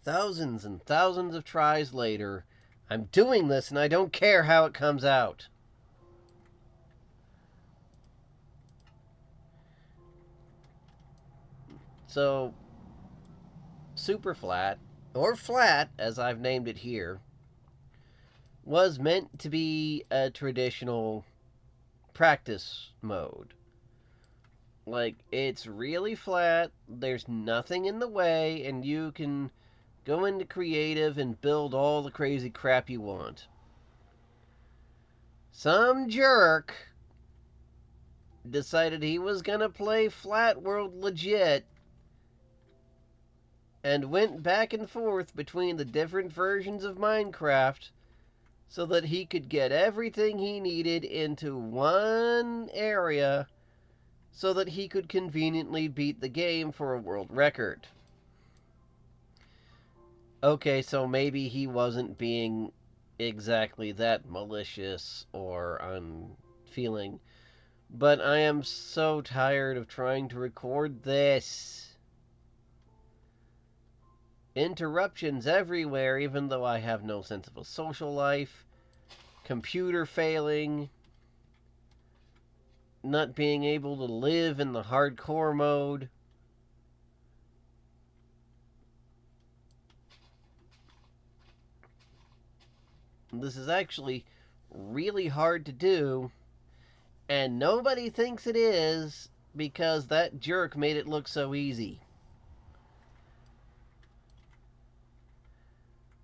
Thousands and thousands of tries later, I'm doing this and I don't care how it comes out. So, super flat, or flat as I've named it here, was meant to be a traditional practice mode. Like, it's really flat, there's nothing in the way, and you can go into creative and build all the crazy crap you want. Some jerk decided he was gonna play Flat World legit and went back and forth between the different versions of Minecraft so that he could get everything he needed into one area so that he could conveniently beat the game for a world record. Okay, so maybe he wasn't being exactly that malicious or unfeeling, but I am so tired of trying to record this. Interruptions everywhere, even though I have no sense of a social life. Computer failing. Not being able to live in the hardcore mode. This is actually really hard to do, and nobody thinks it is because that jerk made it look so easy.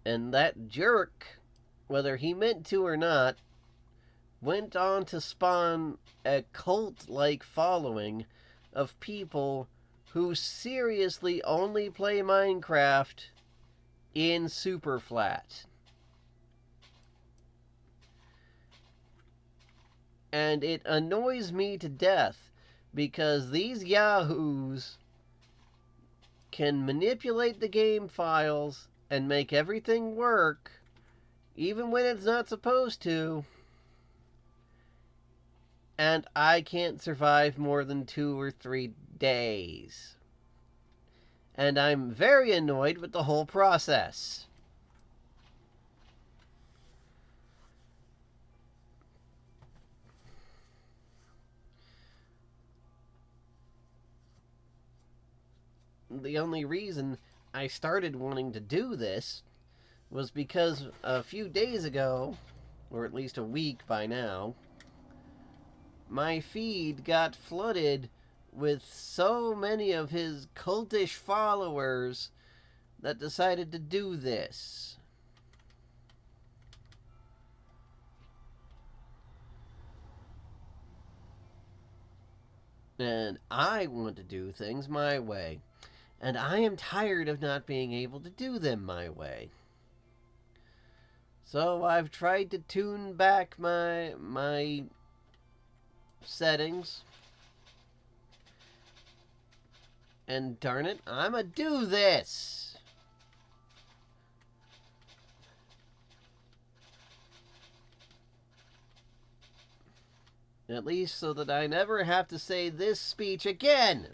And that jerk, whether he meant to or not, went on to spawn a cult-like following of people who seriously only play Minecraft in super flat. And it annoys me to death because these yahoos can manipulate the game files and make everything work even when it's not supposed to. And I can't survive more than 2 or 3 days. And I'm very annoyed with the whole process. The only reason I started wanting to do this was because a few days ago, or at least a week by now, my feed got flooded with so many of his cultish followers that decided to do this. And I want to do things my way. And I am tired of not being able to do them my way. So I've tried to tune back my settings. And darn it, I'ma do this! At least so that I never have to say this speech again!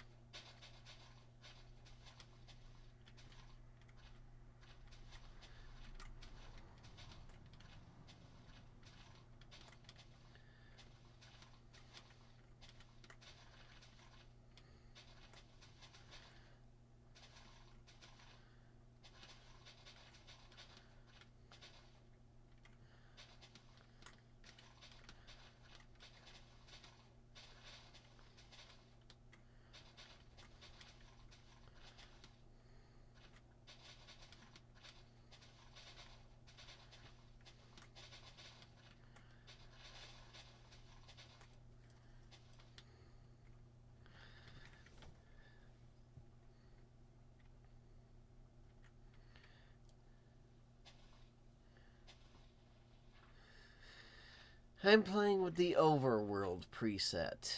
I'm playing with the overworld preset,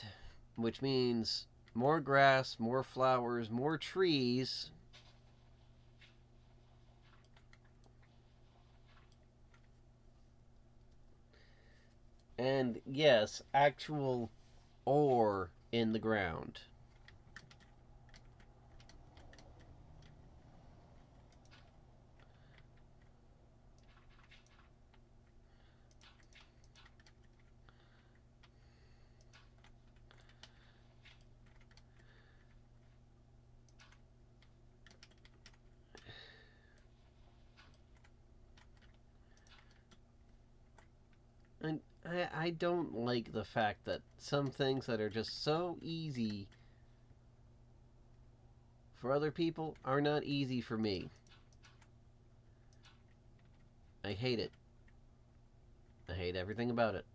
which means more grass, more flowers, more trees. And yes, actual ore in the ground. I don't like the fact that some things that are just so easy for other people are not easy for me. I hate it. I hate everything about it.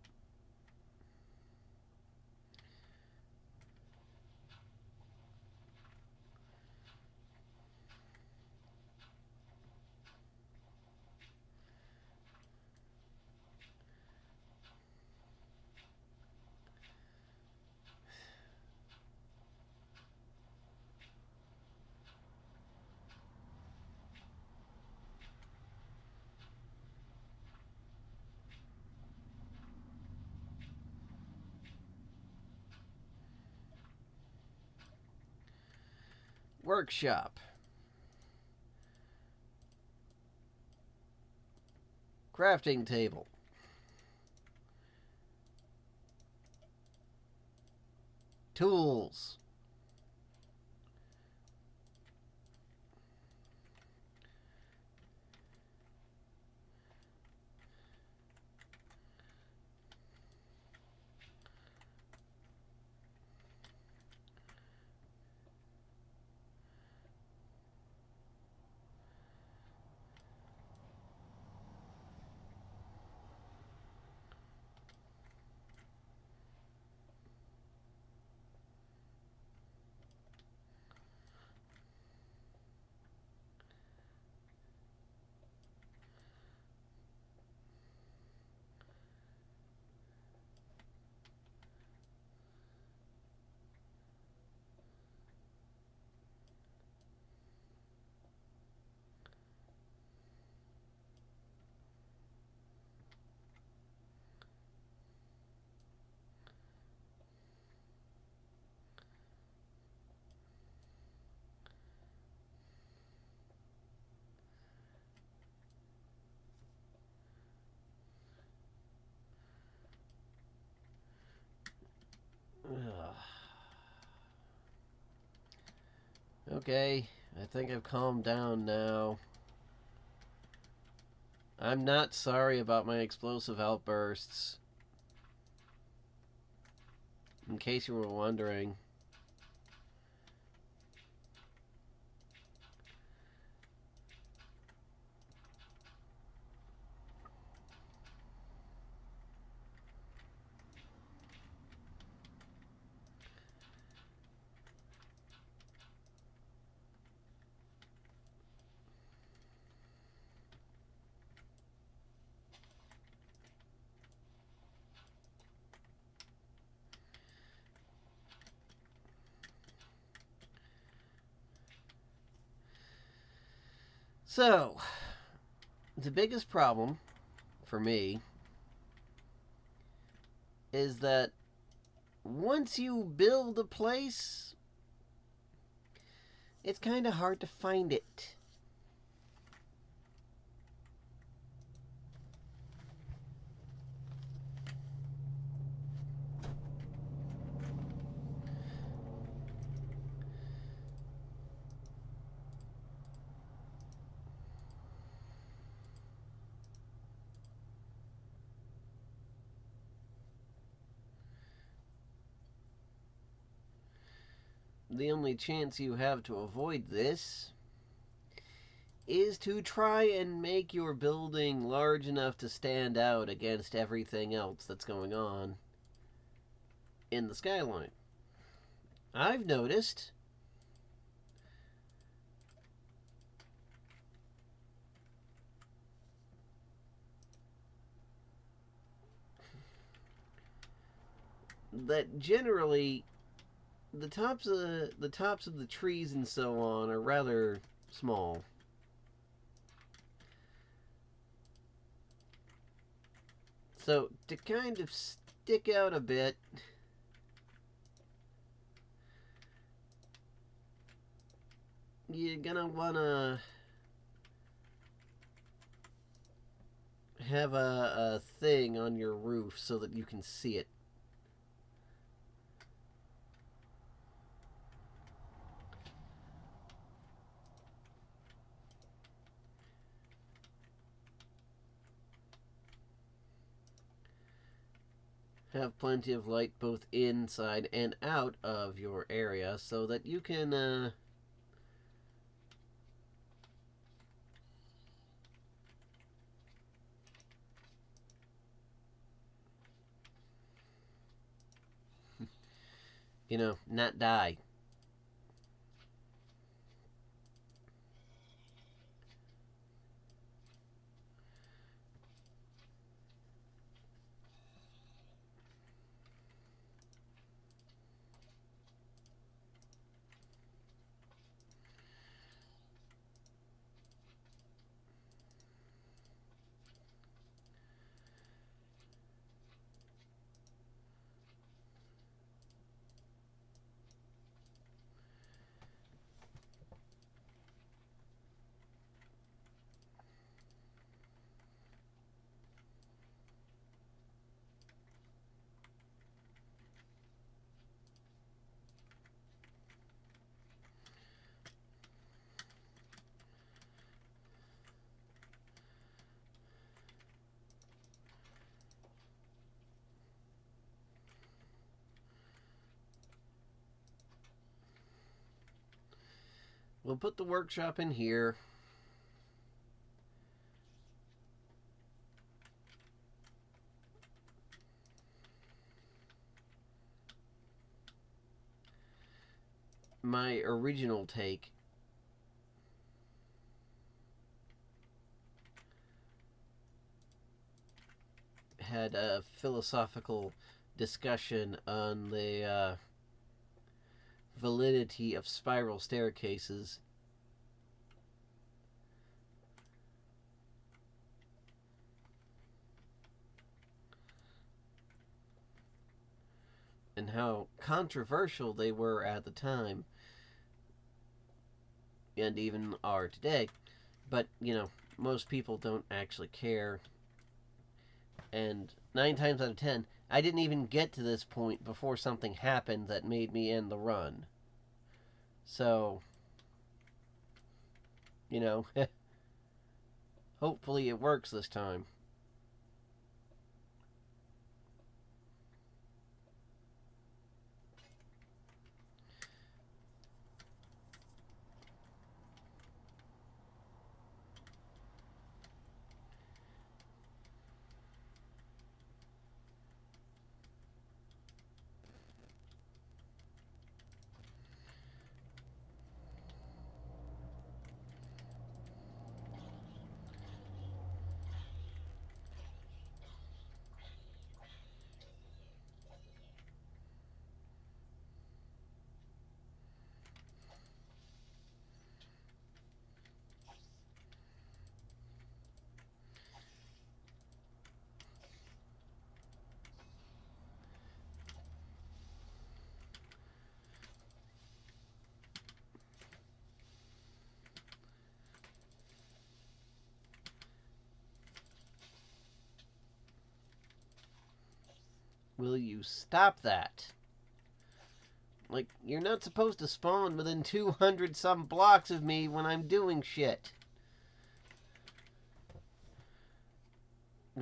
Workshop. Crafting table. Tools. Ugh. Okay, I think I've calmed down now. I'm not sorry about my explosive outbursts. In case you were wondering. So, the biggest problem for me is that once you build a place, it's kind of hard to find it. The only chance you have to avoid this is to try and make your building large enough to stand out against everything else that's going on in the skyline. I've noticed that generally the tops of the trees and so on are rather small. So to kind of stick out a bit, you're gonna wanna have a thing on your roof so that you can see it. have plenty of light both inside and out of your area so that you can not die. We'll put the workshop in here. My original take had a philosophical discussion on the validity of spiral staircases. And how controversial they were at the time, and even are today. But, most people don't actually care. And 9 times out of 10, I didn't even get to this point before something happened that made me end the run. So, hopefully it works this time. Will you stop that? Like, you're not supposed to spawn within 200 some blocks of me when I'm doing shit.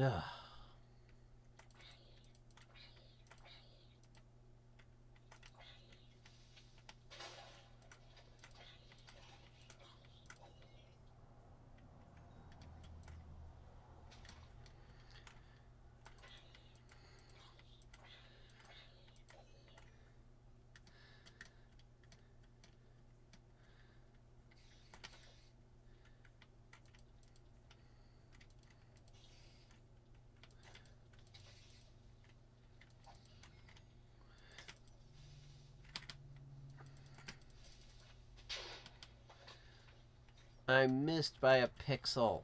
Ugh. I missed by a pixel.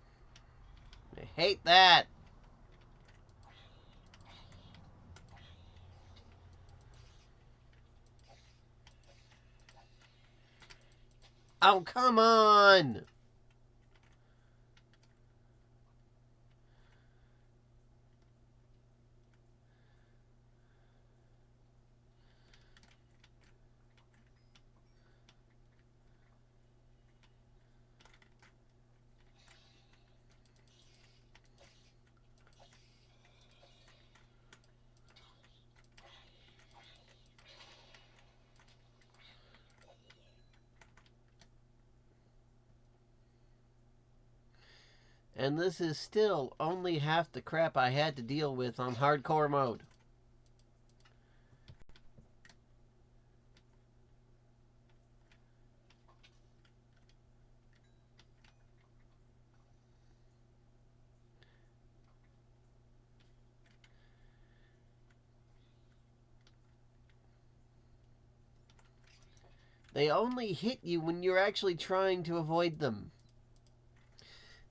I hate that. Oh, come on. And this is still only half the crap I had to deal with on hardcore mode. They only hit you when you're actually trying to avoid them.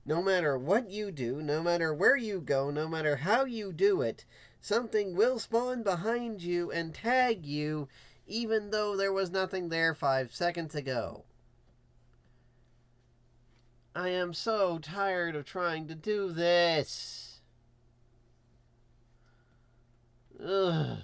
No matter what you do, no matter where you go, no matter how you do it, something will spawn behind you and tag you, even though there was nothing there 5 seconds ago. I am so tired of trying to do this. Ugh.